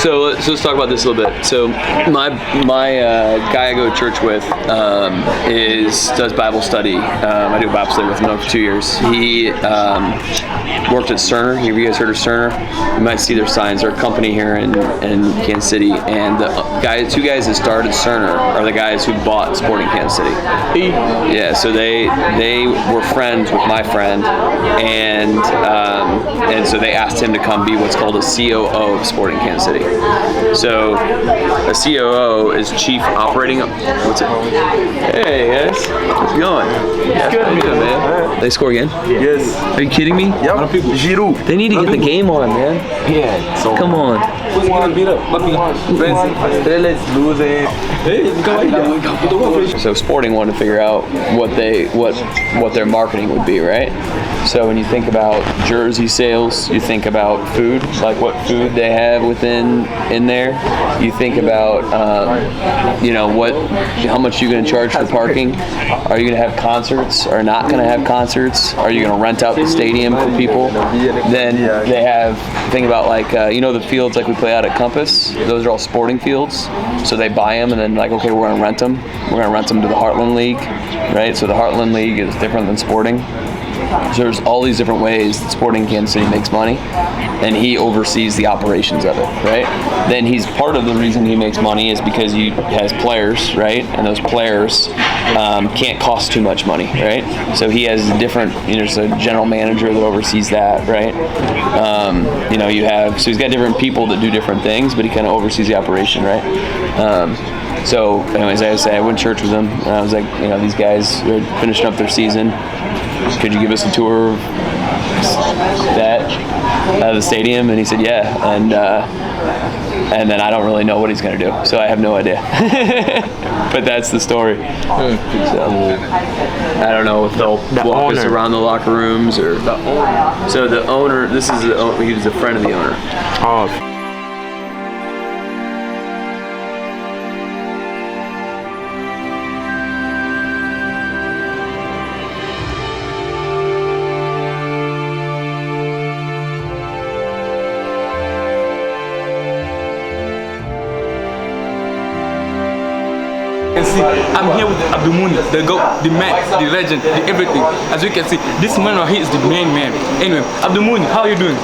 So let's talk about this a little bit. So my guy I go to church with does Bible study. I do Bible study with him for 2 years. He worked at Cerner. Have you guys heard of Cerner? You might see their signs. They're a company here in Kansas City. And the two guys that started Cerner are the guys who bought Sporting Kansas City. Yeah, so they were friends with my friend, and so they asked him to come be what's called a C.O.O. of Sporting Kansas City. So a C.O.O. is Chief Operating. What's it? Hey guys, how's it going? Yeah, good, man. They score again? Yes. Are you kidding me? Yep. Giroud. They need to get the game on, man. Yeah. So come on. Who's gonna beat up? Let's lose it. So Sporting wanted to figure out what their marketing would be, right? So when you think about jersey sales, you think about food, like what food they have in there. You think about how much you're going to charge for parking. Are you going to have concerts or not going to have concerts? Are you going to rent out the stadium for people? Then they think about the fields like we play out at Compass. Those are all sporting fields. So they buy them and then okay, we're going to rent them. We're going to rent them to the Heartland League, right? So the Heartland League is different than Sporting. So there's all these different ways that Sporting Kansas City makes money, and he oversees the operations of it, right? Then he's part of the reason he makes money is because he has players, right? And those players can't cost too much money, right? So he has there's a general manager that oversees that, right? So he's got different people that do different things, but he kind of oversees the operation, right? So anyways, I went to church with him, and I was like, these guys are finishing up their season. Could you give us a tour of the stadium? And he said, yeah. And then I don't really know what he's going to do, so I have no idea. But that's the story. So, I don't know if they'll walk us around the locker rooms or. So the owner, he was a friend of the owner. Oh. I'm here with Abdulmouni, the GOAT, the man, the legend, the everything. As you can see, this man right here is the main man. Anyway, Abdulmouni, how are you doing?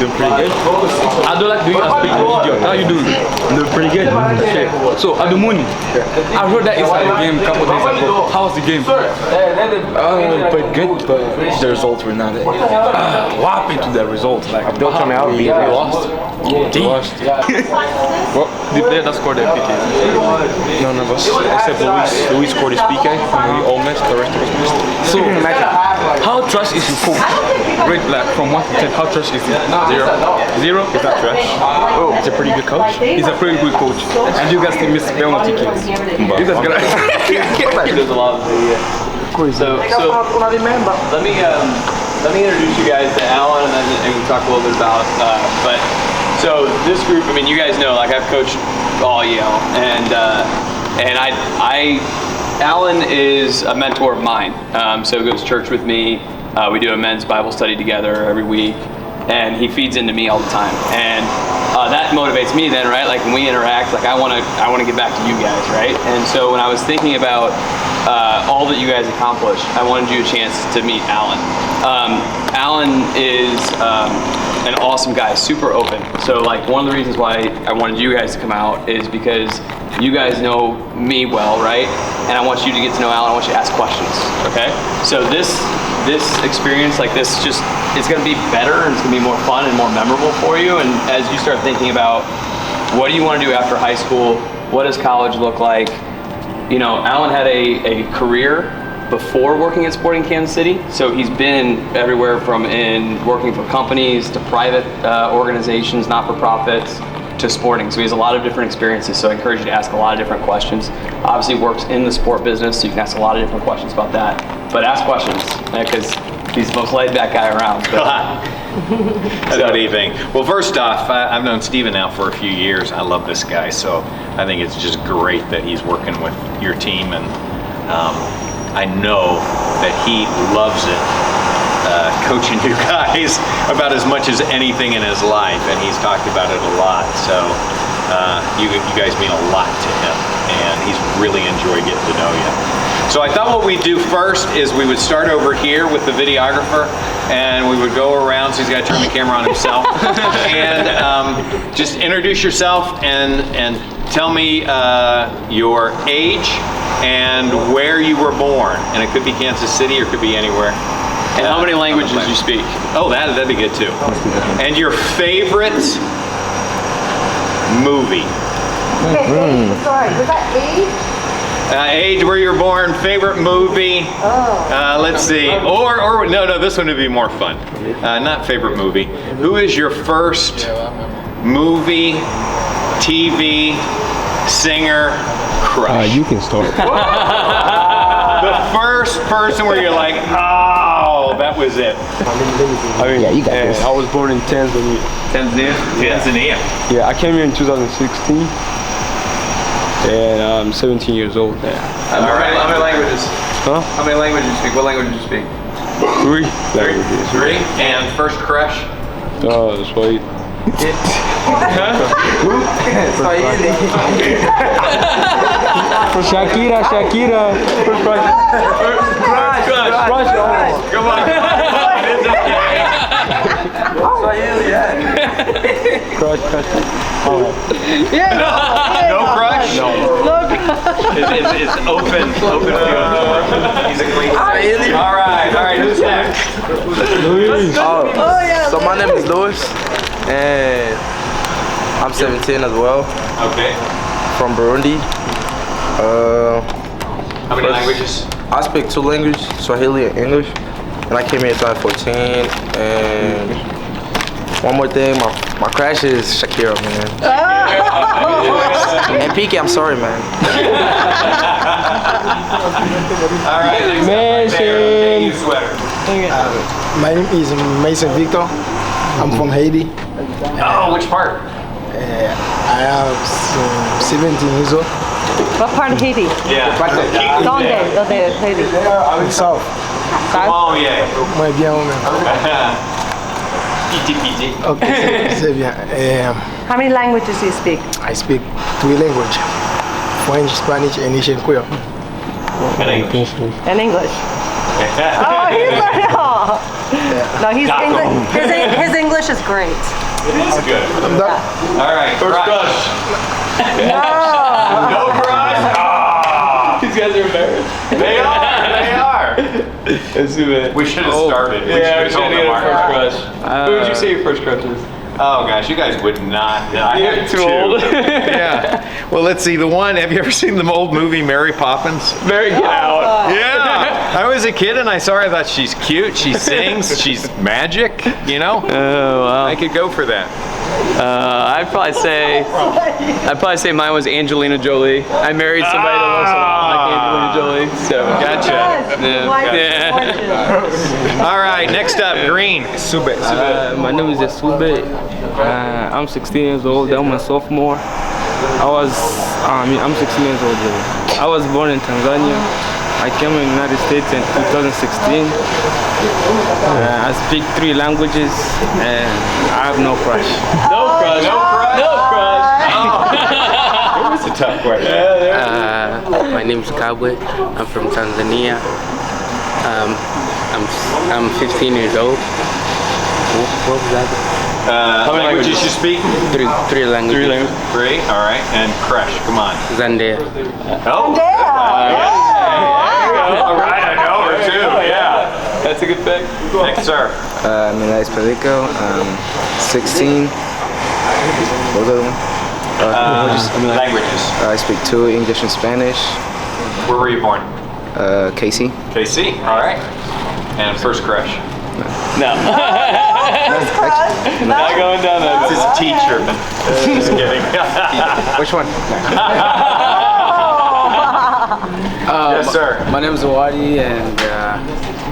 Doing pretty good. I don't like doing a big video. How are you doing? I'm doing pretty good. Okay. So Abdulmouni, I heard that inside the game a couple days ago. How was the game? Played good, but the results were not it. What happened to the results? Like don't come out, we lost. We lost. Well, the player that scored the PK. None of us, except Luis scored his PK, and we all missed, the rest of us missed. So, how trash is your coach? Rate black from 1 to 10, how trash is he? 0. 0? He's not trash. Oh, he's a pretty good coach. He's a pretty good coach. And you guys can miss penalty kicks. You guys gotta. There's a lot of So let me introduce you guys to Alan, and then we can talk a little bit about. So this group, you guys know, I've coached all Yale, and Alan is a mentor of mine. So he goes to church with me. We do a men's Bible study together every week, and he feeds into me all the time. And that motivates me then, right? When we interact, I want to get back to you guys, right? And so when I was thinking about all that you guys accomplished, I wanted you a chance to meet Alan. Alan is an awesome guy, super open. So one of the reasons why I wanted you guys to come out is because you guys know me well, right? And I want you to get to know Alan. I want you to ask questions, okay? So this experience it's gonna be better, and it's gonna be more fun and more memorable for you. And as you start thinking about what do you want to do after high school, what does college look like? Alan had a career before working at Sporting Kansas City, so he's been everywhere from working for companies to private organizations, not-for-profits, to sporting. So he has a lot of different experiences, so I encourage you to ask a lot of different questions. Obviously works in the sport business, so you can ask a lot of different questions about that. But ask questions, because he's the most laid-back guy around. What do you think? Well, first off, I've known Steven now for a few years. I love this guy, so I think it's just great that he's working with your team, and I know that he loves it coaching you guys about as much as anything in his life, and he's talked about it a lot. So you guys mean a lot to him, and he's really enjoyed getting to know you. So I thought what we'd do first is we would start over here with the videographer, and we would go around, so he's got to turn the camera on himself, and just introduce yourself and tell me your age and where you were born. And it could be Kansas City or it could be anywhere. And how many languages you speak? Oh, that'd be good too. And your favorite movie. Sorry, was that age? Age, where you were born, favorite movie. Let's see. Or no, this one would be more fun. Not favorite movie. Who is your first movie, TV, singer, crush? You can start. The first person where you're like, oh, that was it. I mean, yeah, you got this. I was born in Tanzania. Tanzania. Yeah, I came here in 2016. And I'm 17 years old. Yeah. How many languages? Huh? How many languages you speak? What language do you speak? 3 languages. 3. And first crush? That's why. Shakira. First crush. Come on. Crush. No crush? No. It's open field. He's a clean. All right. Who's next? Oh yeah. So my name is Louis, and I'm 17 as well, Okay. from Burundi. How many languages? I speak 2 languages, Swahili and English, and I came here in 2014. And one more thing, my crush is Shakira, man. And Piki, I'm sorry, man. All right. Mason. You sweater. My name is Mason Victor. I'm from Haiti. Oh, which part? I am 17 years old. What part of Haiti? Yeah. Donde? Haiti. I'm South. Oh, yeah. Muy bien, hombre. PT. Okay, c'est bien. How many languages do you speak? I speak 3 languages. French, Spanish, and Asian Creole. In English. In English. Oh, he's learning. Oh. No, his English is great. It is good. I'm done. All right. First crush. No. No crush? Ah. These guys are embarrassed. They are. Let's do it. We should have started. We Yeah, we should should have have told them our our first crush. Who would you say your first crush is? Oh gosh, you guys would not. I You're had too 2. old. Yeah. Well, let's see. The one. Have you ever seen the old movie Mary Poppins? Very get out. Yeah. I was a kid and I saw her. I thought she's cute. She sings. She's magic. You know. Oh wow. I could go for that. I'd probably say mine was Angelina Jolie. I married somebody that looks a lot like Angelina Jolie. So Gotcha. Yeah. All right. Next up, Green. Sube. My name is Sube. I'm 16 years old. I'm a sophomore. I'm 16 years old. I was born in Tanzania. I came in the United States in 2016. I speak 3 languages and I have no crush. No crush. No crush. No crush. It was a tough question. My name is Kabwe. I'm from Tanzania. I'm 15 years old. What was that? How many languages you speak? 3 languages. 3. All right. And crush. Come on. Zandaya. Oh. All right. I know her too. Yeah. That's a good pick. Next, sir. My name is Federico. I'm 16. What was the other one? Languages. I speak 2, English and Spanish. Where were you born? KC. KC. All right. And first crush. No. Not going down that. This is teacher. Just kidding. Which one? Yes, sir. My name is Awadi and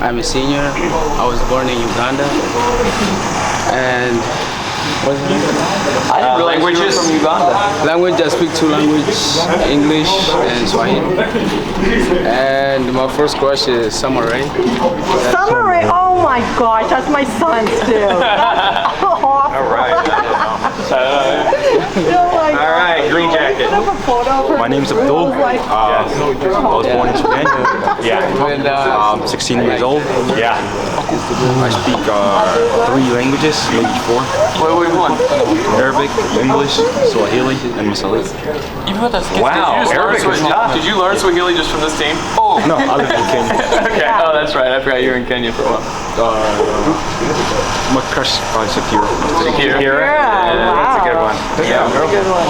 I'm a senior. I was born in Uganda. And Languages? From Uganda. Language, I speak two languages, English and Swahili. And my first crush is Summer Rain. Summer Rain. Oh my gosh, that's my son's too. All right. All right, green jacket. My name's Abdul. I was born in Sudan. Yeah. 16 years old. Yeah. I speak 3 languages, maybe 4. Which one? Arabic, English, Swahili, and Masali. Wow, Arabic is tough. Did you learn Swahili just from this team? Oh. No, I live in Kenya. Okay. Oh, that's right. I forgot you were in Kenya for a while. My crush is probably Sakira. That's a good one. Yeah. That's a good one.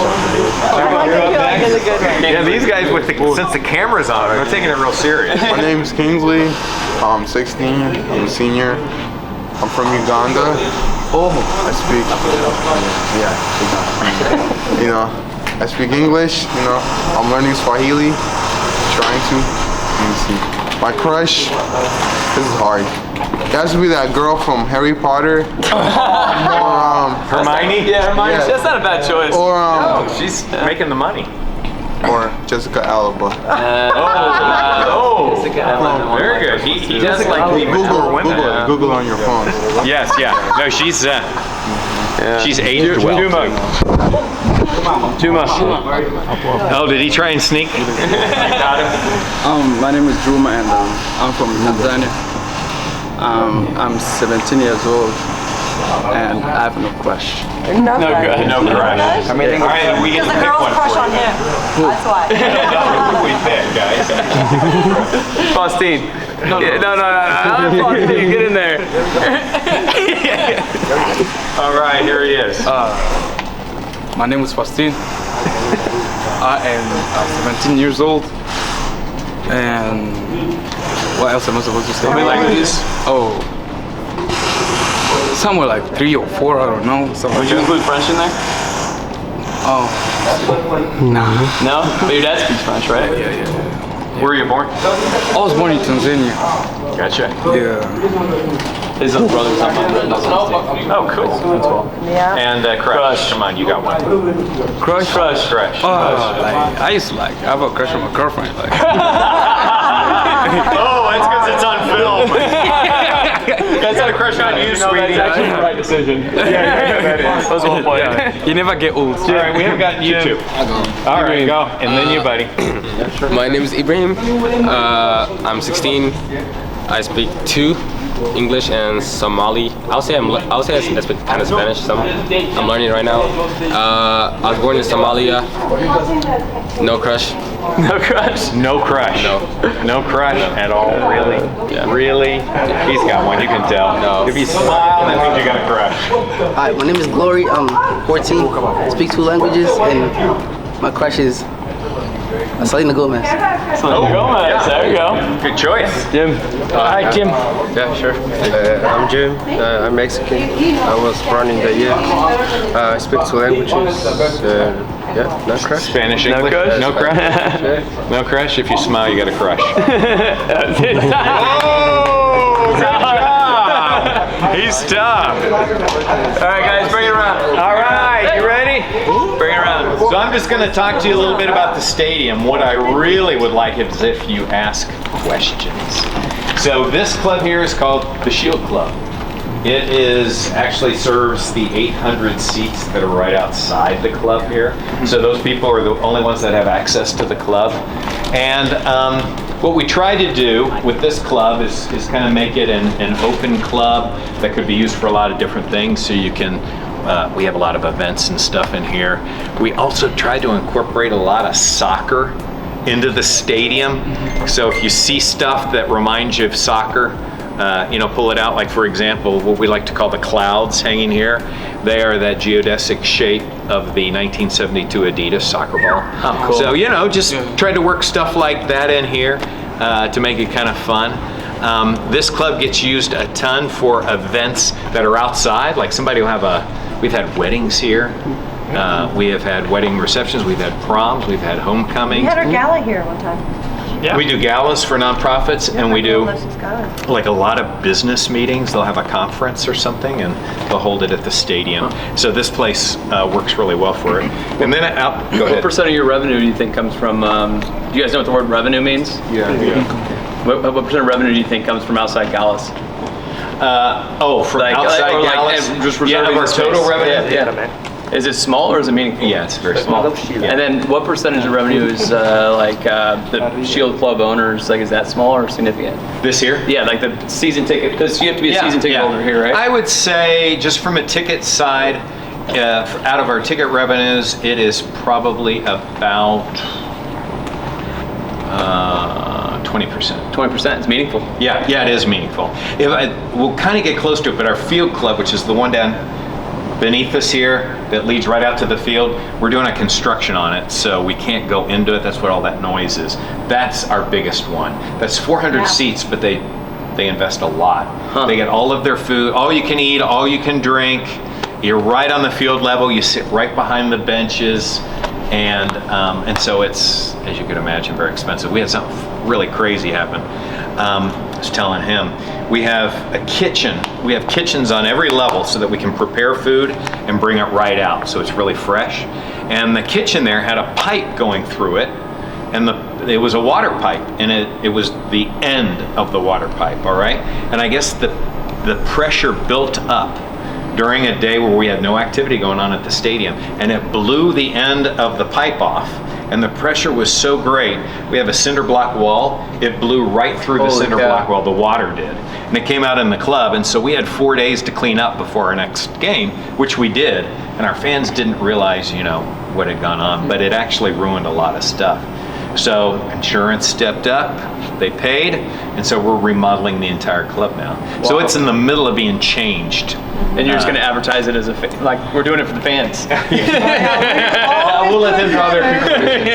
Yeah, these guys since the camera's on, they're taking it real serious. My name's Kingsley. I'm 16. I'm a senior. I'm from Uganda. I speak. You know, I speak English. You know, I'm learning Swahili. Trying to. Let me see. My crush. This is hard. It has to be that girl from Harry Potter. Hermione? Yeah, Hermione. Yeah. That's not a bad choice. Or She's making the money. or Jessica Alba. Very good. He does like the mature Google on your phone. Yes, yeah. No, she's aged well. Tuma. Oh, did he try and sneak? You got him? My name is Juma and I'm from Tanzania. I'm 17 years old and I have no crush. No crush. No crush. I mean, all right, we get because to the pick girls one crush for on you. him. That's why. We pick, guys. Faustine. No. Faustine, get in there. All right, here he is. My name is Faustine. I am 17 years old. And what else am I supposed to say? How many languages? Oh, somewhere like 3 or 4, I don't know. Would you include French in there? Oh, No? But your dad speaks French, right? yeah. Where were you born? I was born in Tanzania. Gotcha. Yeah. His little brother's on my Oh, cool. Yeah. And crush. Come on, you got one. Crush? Crush. I used to I have a crush on my girlfriend. Oh, that's because it's on film. That's not a crush on you, sweetie. That's actually the right decision. Yeah, that is. That was well played. Yeah. You never get old. All right, we haven't gotten you two. All right, go. And then you, buddy. My name is Ibrahim. I'm 16. I speak 2 English and Somali. I'll say I speak kind of Spanish. I'm learning right now. I was born in Somalia. No crush. No crush? No crush. No crush at all. Really? Yeah. Really? He's got one. You can tell. No. If you smile, that means you got a crush. Hi, my name is Glory. I'm 14. I speak 2 languages, and my crush is Selena Gomez. Selena Gomez. There you go. Good choice. Jim. Hi, Jim. Yeah, sure. I'm Jim. I'm Mexican. I was born in the year. I speak 2 languages. Yeah, no crush. Spanish, No English? crush? No crush? No crush. If you smile, you got a crush. Oh, good job. He's tough. All right, guys, bring it around. All right, you ready? Bring it around. So I'm just going to talk to you a little bit about the stadium. What I really would like is if you ask questions. So this club here is called the Shield Club. It actually serves the 800 seats that are right outside the club here. So those people are the only ones that have access to the club. And what we try to do with this club is kind of make it an open club that could be used for a lot of different things. So you can, we have a lot of events and stuff in here. We also try to incorporate a lot of soccer into the stadium. So if you see stuff that reminds you of soccer, pull it out. Like, for example, what we like to call the clouds hanging here. They are that geodesic shape of the 1972 Adidas soccer ball. Oh, cool. So, just try to work stuff like that in here to make it kind of fun. This club gets used a ton for events that are outside. Like somebody will we've had weddings here. We have had wedding receptions. We've had proms. We've had homecomings. We had our gala here one time. We do galas for nonprofits, and we do like a lot of business meetings. They'll have a conference or something, and they'll hold it at the stadium. So this place works really well for it. And then go ahead. What percent of your revenue do you think comes from? Do you guys know what the word revenue means? Yeah. What percent of revenue do you think comes from outside galas? From outside galas? Just yeah, of our total revenue? Yeah. Is it small or is it meaningful? Yeah, it's very small. And then what percentage of revenue is the Shield Club owners, like is that small or significant? This year? Yeah, like the season ticket, because you have to be a season ticket holder here, right? I would say just from a ticket side, out of our ticket revenues, it is probably about 20%. 20%, it's meaningful. Yeah, it is meaningful. We'll kind of get close to it, but our field club, which is the one down beneath us here that leads right out to the field, we're doing a construction on it, so we can't go into it. That's what all that noise is. That's our biggest one. That's 400 seats, but they invest a lot. They get all of their food, all you can eat, all you can drink. You're right on the field level. You sit right behind the benches, and so it's, as you can imagine, very expensive. We had something really crazy happen. I was telling him, we have a kitchen. We have kitchens on every level so that we can prepare food and bring it right out, so it's really fresh. And the kitchen there had a pipe going through it, and it was a water pipe, and it was the end of the water pipe, all right? And I guess the pressure built up during a day where we had no activity going on at the stadium, and it blew the end of the pipe off, and the pressure was so great. We have a cinder block wall. It blew right through the cinder block wall, the water did. And it came out in the club, and so we had 4 days to clean up before our next game, which we did, and our fans didn't realize, what had gone on, but it actually ruined a lot of stuff. So insurance stepped up, they paid, and so we're remodeling the entire club now. Wow. So it's in the middle of being changed. And you're just going to advertise it as like we're doing it for the fans. We'll let them draw their conclusions.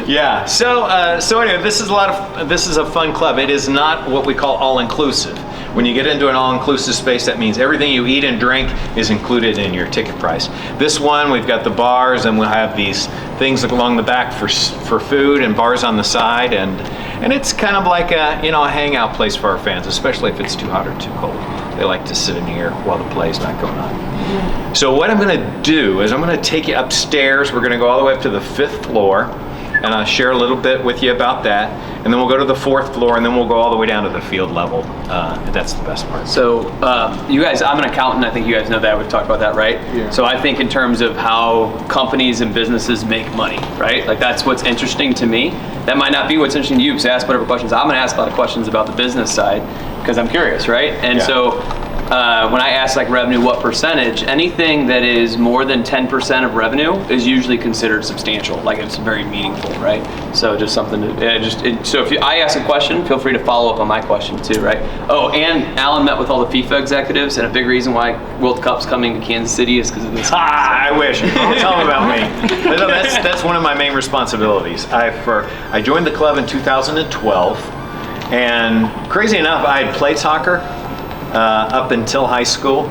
Yeah. So anyway, this is a fun club. It is not what we call all-inclusive. When you get into an all-inclusive space, that means everything you eat and drink is included in your ticket price. This one, we've got the bars, and we'll have these things along the back for food and bars on the side, and it's kind of like a hangout place for our fans, especially if it's too hot or too cold. They like to sit in here while the play's not going on. So what I'm going to do is I'm going to take you upstairs. We're going to go all the way up to the 5th floor, and I'll share a little bit with you about that. And then we'll go to the 4th floor, and then we'll go all the way down to the field level. That's the best part. So you guys, I'm an accountant. I think you guys know that. We've talked about that, right? Yeah. So I think in terms of how companies and businesses make money, right? Like that's what's interesting to me. That might not be what's interesting to you, so ask whatever questions. I'm going to ask a lot of questions about the business side because I'm curious, right? And so when I ask like revenue, what percentage, anything that is more than 10% of revenue is usually considered substantial. Like it's very meaningful, right? So just something to, so if I ask a question, feel free to follow up on my question too, right? Oh, and Alan met with all the FIFA executives, and a big reason why World Cup's coming to Kansas City is because of this. I wish. Tell them about me. No, that's one of my main responsibilities. I joined the club in 2012, and crazy enough, I had played soccer up until high school,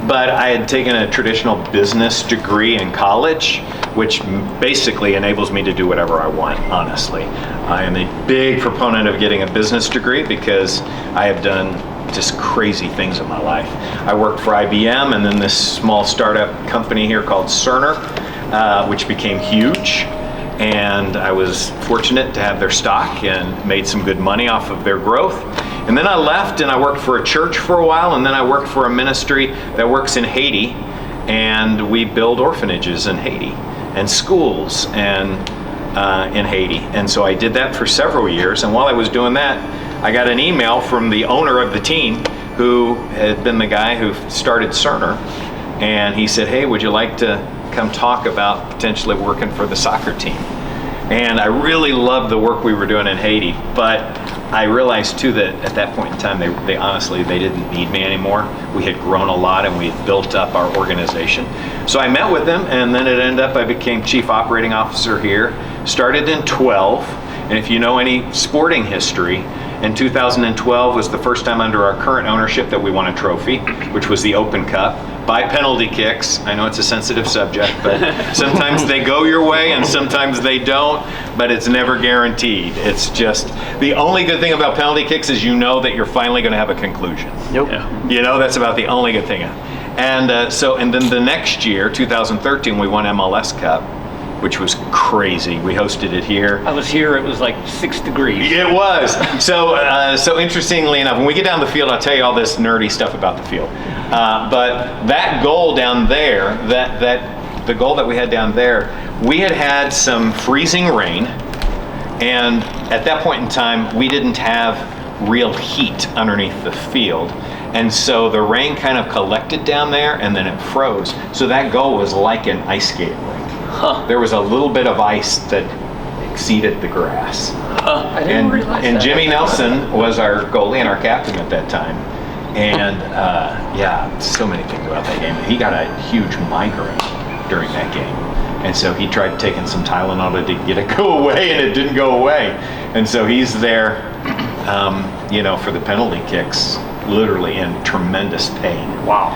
but I had taken a traditional business degree in college, which basically enables me to do whatever I want, honestly. I am a big proponent of getting a business degree because I have done just crazy things in my life. I worked for IBM and then this small startup company here called Cerner, which became huge. And I was fortunate to have their stock and made some good money off of their growth. And then I left and I worked for a church for a while, and then I worked for a ministry that works in Haiti, and we build orphanages in Haiti and schools and in Haiti. And so I did that for several years, and while I was doing that, I got an email from the owner of the team who had been the guy who started Cerner, and he said, hey, would you like to come talk about potentially working for the soccer team? And I really loved the work we were doing in Haiti, but I realized too that at that point in time, they honestly didn't need me anymore. We had grown a lot and we had built up our organization. So I met with them, and then it ended up I became Chief Operating Officer here. Started in 12, and if you know any sporting history, in 2012 was the first time under our current ownership that we won a trophy, which was the Open Cup. by penalty kicks. I know it's a sensitive subject, but sometimes they go your way and sometimes they don't, but it's never guaranteed. It's just, the only good thing about penalty kicks is you know that you're finally going to have a conclusion. Yep. You know, that's about the only good thing. And and then the next year, 2013, we won MLS Cup, which was crazy. We hosted it here. I was here, it was like 6 degrees. It was. So interestingly enough, when we get down the field, I'll tell you all this nerdy stuff about the field. But that goal down there, the goal that we had down there, we had some freezing rain, and at that point in time, we didn't have real heat underneath the field. And so the rain kind of collected down there and then it froze. So that goal was like an ice skating rink. There was a little bit of ice that exceeded the grass. I didn't realize and that. Jimmy Nelson was our goalie and our captain at that time. And yeah, so many things about that game. He got a huge migraine during that game. And so he tried taking some Tylenol to get it go away, and it didn't go away. And so he's there, you know, for the penalty kicks, literally in tremendous pain. Wow.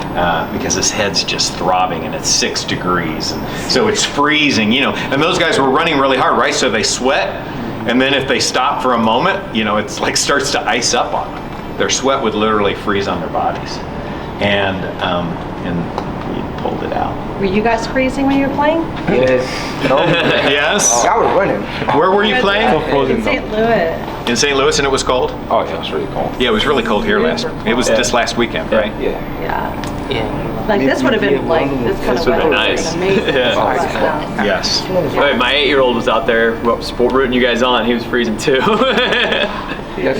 Because his head's just throbbing and it's 6 degrees. And so it's freezing, you know. And those guys were running really hard, right? So they sweat. And then if they stop for a moment, you know, it's like starts to ice up on them. Their sweat would literally freeze on their bodies. And we pulled it out. Were you guys freezing when you were playing? Yes. No. Yes? I was running. Where were you playing? In St. Louis. In St. Louis, and it was cold? Oh yeah, it was really cold. Yeah, it was really cold here it was this last weekend, right? Yeah. Yeah. Like this would have been like this kind of weather. nice. Amazing. Yeah. Yes. Wait, my 8-year-old was out there rooting you guys on. He was freezing too.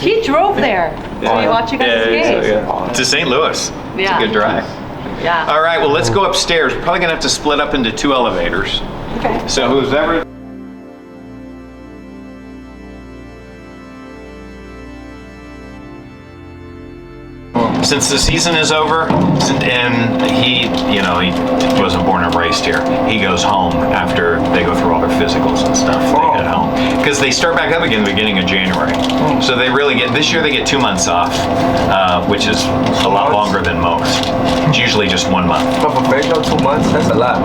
He drove there to watch you guys skate. To St. Louis. Yeah. It's a good drive. Yeah. All right, well, let's go upstairs. We're probably going to have to split up into 2 elevators. Okay. So who's ever... Since the season is over, and he wasn't born and raised here, he goes home after they go through all their physicals and stuff. They get home. Because they start back up again at the beginning of January. So they really get, this year they get 2 months off, which is a lot longer than most. It's usually just 1 month. But for professional, 2 months, that's a lot.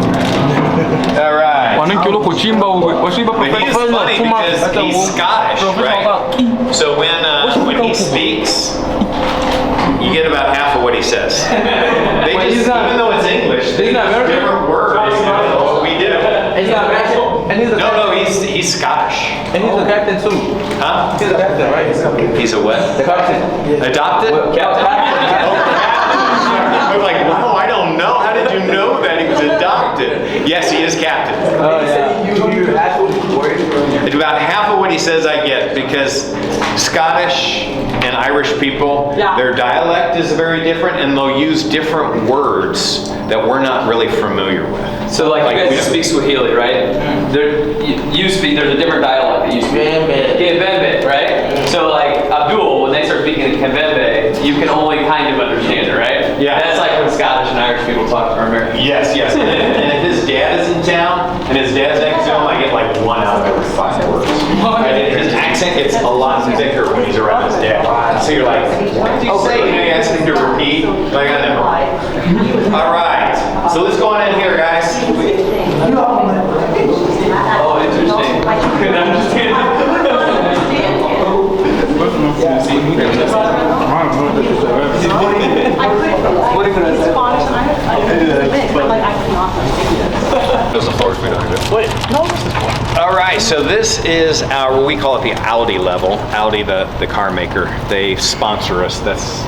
All right. But he is funny because he's Scottish, right? So when he speaks, you get about half of what he says. They just, even though it's English, they use different words than what we do. He's not American. And he's a No, he's Scottish. And he's a captain too. Huh? He's a captain, right? He's a what? The captain. Adopted? Captain. I'm like, wow, I don't know. How did you know that he was adopted? Yes, he is captain. Oh yeah. You actually worried? It's about half of what he says I get, because Scottish and Irish people, their dialect is very different, and they'll use different words that we're not really familiar with. So like you guys speak Swahili, right? There's a different dialect that you speak. Kivembe, right? So like Abdul, when they start speaking Kivembe, you can only kind of understand it, right? Yeah. That's like when Scottish and Irish people talk to our Americans. Yes. And if his dad is in town, and his dad's next to him, I get like 1 out of every 5 words. And his accent gets a lot thicker when he's around his dad. So you're like, what did you say? You know, you ask him to repeat. Like, I never. All right. So let's go on in here, guys. Oh, interesting. Couldn't understand. All right, so this is our, we call it the Audi level. Audi, the car maker, they sponsor us. That's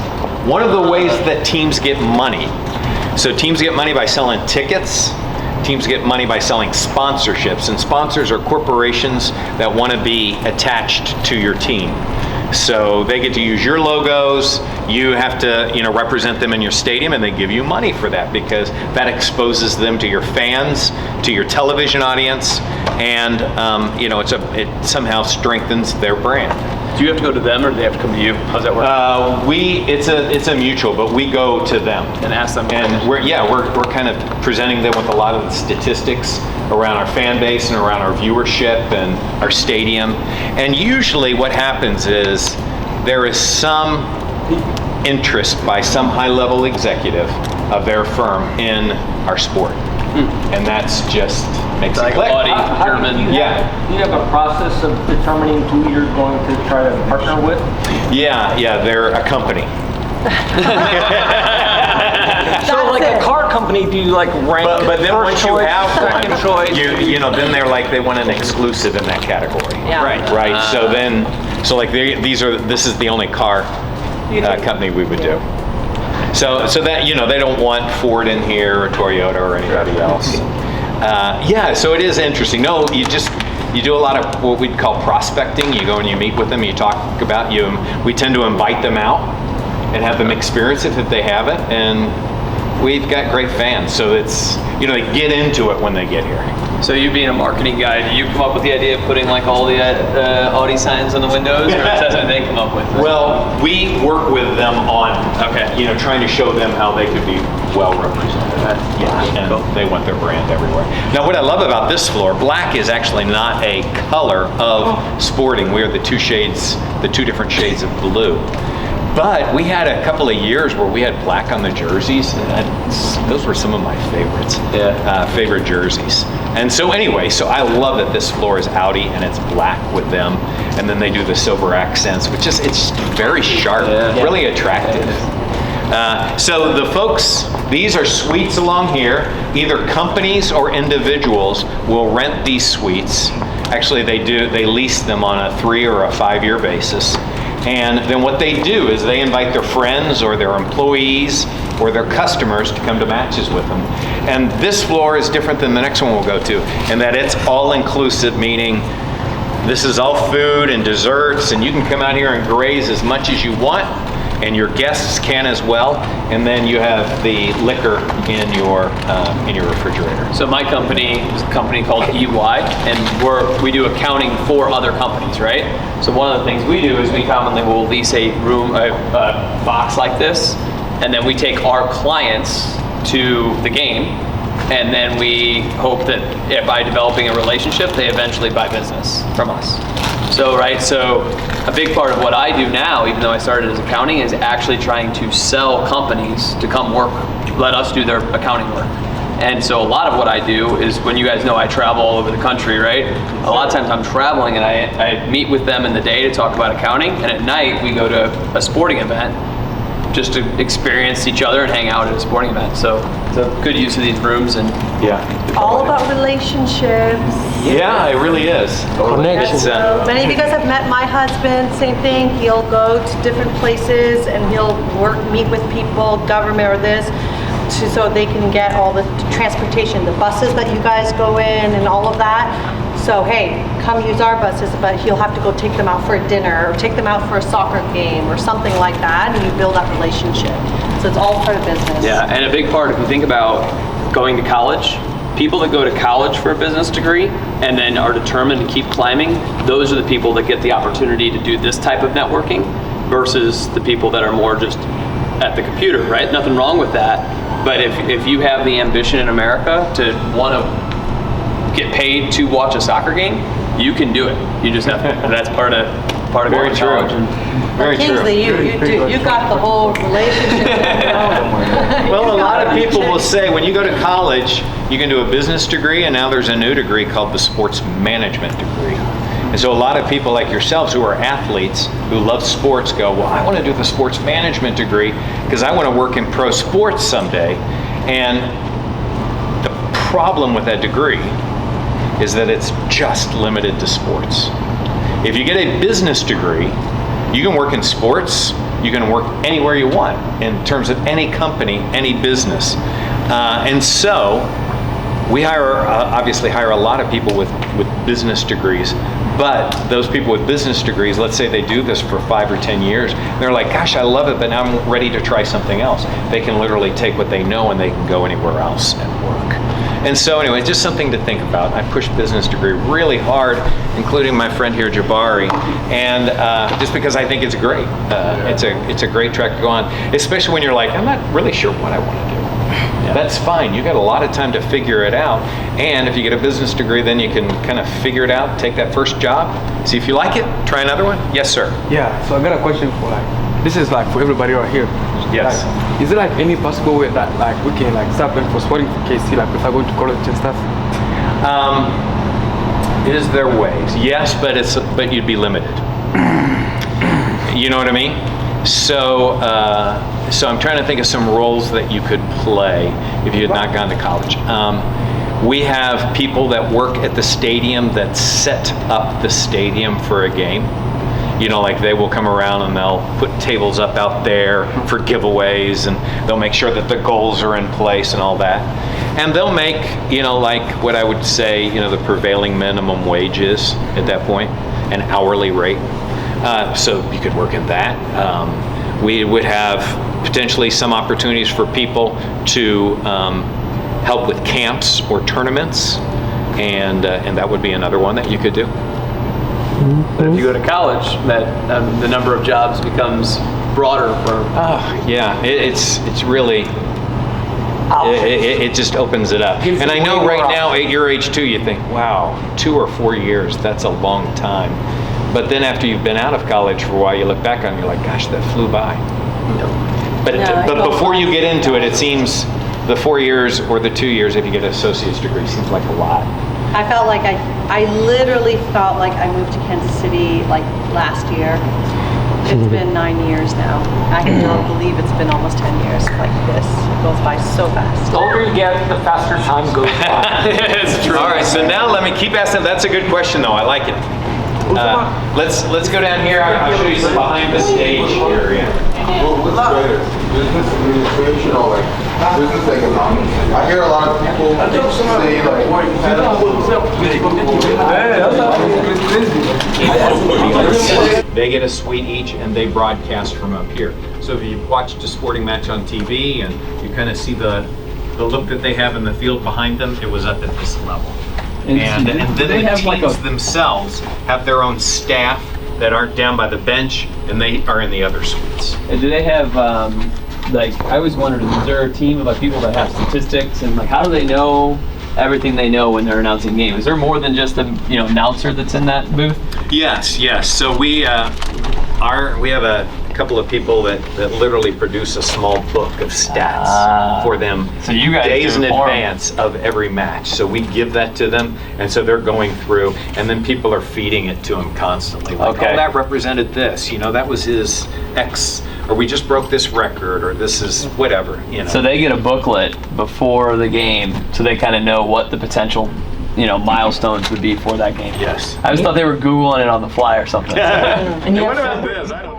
one of the ways that teams get money. So teams get money by selling tickets. Teams get money by selling sponsorships, and sponsors are corporations that want to be attached to your team. So they get to use your logos. You have to, represent them in your stadium, and they give you money for that because that exposes them to your fans, to your television audience, and it somehow strengthens their brand. Do you have to go to them, or do they have to come to you? How's that work? It's a mutual, but we go to them and ask them. And we're kind of presenting them with a lot of the statistics around our fan base and around our viewership and our stadium. And usually what happens is there is some interest by some high-level executive of their firm in our sport. And that's just makes it Like click. Audi, German. Yeah. Do you have a process of determining who you're going to try to partner with? Yeah, they're a company. So like a car company, do you like rank But then first once you choice, have second one, choice? you know, then they're like they want an exclusive in that category. Yeah. Right. So like this is the only car company we would do. So that, you know, they don't want Ford in here or Toyota or anybody else. Yeah, so it is interesting. No, you do a lot of what we'd call prospecting. You go and you meet with them, you talk about we tend to invite them out and have them experience it if they haven't, and we've got great fans, so it's, you know, they get into it when they get here. So you being a marketing guy, do you come up with the idea of putting like all the Audi signs on the windows, or is that something they come up with? Well, we work with them on, you know, trying to show them how they could be well represented. And they want their brand everywhere. Now, what I love about this floor, black is actually not a color of sporting. We are the two different shades of blue. But we had a couple of years where we had black on the jerseys, and those were some of my favorites. Favorite jerseys. And so anyway, so I love that this floor is Audi and it's black with them, and then they do the silver accents, which is, it's very sharp, really attractive. So the folks, these are suites along here. Either companies or individuals will rent these suites. Actually, they lease them on a 3 or a 5 year basis. And then what they do is they invite their friends or their employees or their customers to come to matches with them. And this floor is different than the next one we'll go to, in that it's all inclusive, meaning this is all food and desserts, and you can come out here and graze as much as you want, and your guests can as well. And then you have the liquor in your refrigerator. So my company is a company called EY, and we do accounting for other companies, right? So one of the things we do is we commonly will lease a box like this, and then we take our clients to the game, and then we hope that by developing a relationship, they eventually buy business from us. So a big part of what I do now, even though I started as accounting, is actually trying to sell companies to come work, let us do their accounting work. And so a lot of what I do is, when you guys know I travel all over the country, right? A lot of times I'm traveling and I meet with them in the day to talk about accounting, and at night we go to a sporting event just to experience each other and hang out at a sporting event. So it's a good use of these rooms, and all about relationships. Yeah, it really is. Connection. Many of you guys have met my husband, same thing. He'll go to different places and he'll meet with people, government or this, so they can get all the transportation, the buses that you guys go in and all of that. So hey, come use our buses, but he'll have to go take them out for a dinner or take them out for a soccer game or something like that, and you build that relationship. So it's all part of business. Yeah, and a big part, if you think about going to college, people that go to college for a business degree and then are determined to keep climbing, those are the people that get the opportunity to do this type of networking versus the people that are more just at the computer, right? Nothing wrong with that. But if you have the ambition in America to want to get paid to watch a soccer game, you can do it. You just have to, and that's part of going to college. Very Kingsley, you got the whole relationship. Well, a lot of people will say when you go to college, you can do a business degree, and now there's a new degree called the sports management degree. And so a lot of people like yourselves who are athletes, who love sports, go, well, I want to do the sports management degree because I want to work in pro sports someday. And the problem with that degree is that it's just limited to sports. If you get a business degree, you can work in sports, you can work anywhere you want in terms of any company, any business. And so we obviously hire a lot of people with business degrees, but those people with business degrees, let's say they do this for 5 or 10 years, they're like, gosh, I love it, but now I'm ready to try something else. They can literally take what they know and they can go anywhere else and work. And so anyway, just something to think about. I push business degree really hard, including my friend here, Jabari, and just because I think it's great. It's a great track to go on, especially when you're like, I'm not really sure what I want to do. That's fine. You got a lot of time to figure it out. And if you get a business degree, then you can kind of figure it out, take that first job, see if you like it, try another one. Yes, sir. Yeah, so I got a question for this is like for everybody right here. Yes. Like, is there like any possible way that like we can like start playing for sporting for KC, like if I go to college and stuff? Is there ways? Yes, but you'd be limited. You know what I mean? So so I'm trying to think of some roles that you could play if you had not gone to college. We have people that work at the stadium that set up the stadium for a game. You know, like they will come around and they'll put tables up out there for giveaways, and they'll make sure that the goals are in place and all that. And they'll make, you know, like what I would say, you know, the prevailing minimum wage is at that point, an hourly rate. So you could work at that. We would have potentially some opportunities for people to help with camps or tournaments, and that would be another one that you could do. But if you go to college, that the number of jobs becomes broader for. Yeah, it's really. It just opens it up. And I know right now at your age too, you think, wow, 2 or 4 years, that's a long time. But then after you've been out of college for a while, you look back on it and you're like, gosh, that flew by. But before you get into it, it seems the 4 years or the 2 years, if you get an associate's degree, seems like a lot. I felt like I literally felt like I moved to Kansas City like last year. It's been 9 years now. I cannot believe it's been almost 10 years like this. It goes by so fast. The older you get, the faster time goes by. It's true. All right, so now let me keep asking. That's a good question, though. I like it. Let's go down here. I'll show you some behind the stage area. What's better, business administration or like business economics? I hear a lot of people say like. They get a suite each, and they broadcast from up here. So if you watched a sporting match on TV and you kind of see the look that they have in the field behind them, it was up at this level. And then the teams themselves have their own staff that aren't down by the bench, and they are in the other suites. And do they have, like, I always wondered, is there a team of like people that have statistics, and like, how do they know everything they know when they're announcing games? Is there more than just the announcer that's in that booth? Yes. So we have a couple of people that literally produce a small book of stats for them, so you guys days in advance of every match. So we give that to them, and so they're going through, and then people are feeding it to them constantly. Like, oh, that represented this. That was his X, or we just broke this record, or this is whatever. So they get a booklet before the game, so they kind of know what the potential milestones would be for that game. Yes. I just thought they were Googling it on the fly or something. And what about this? I don't know.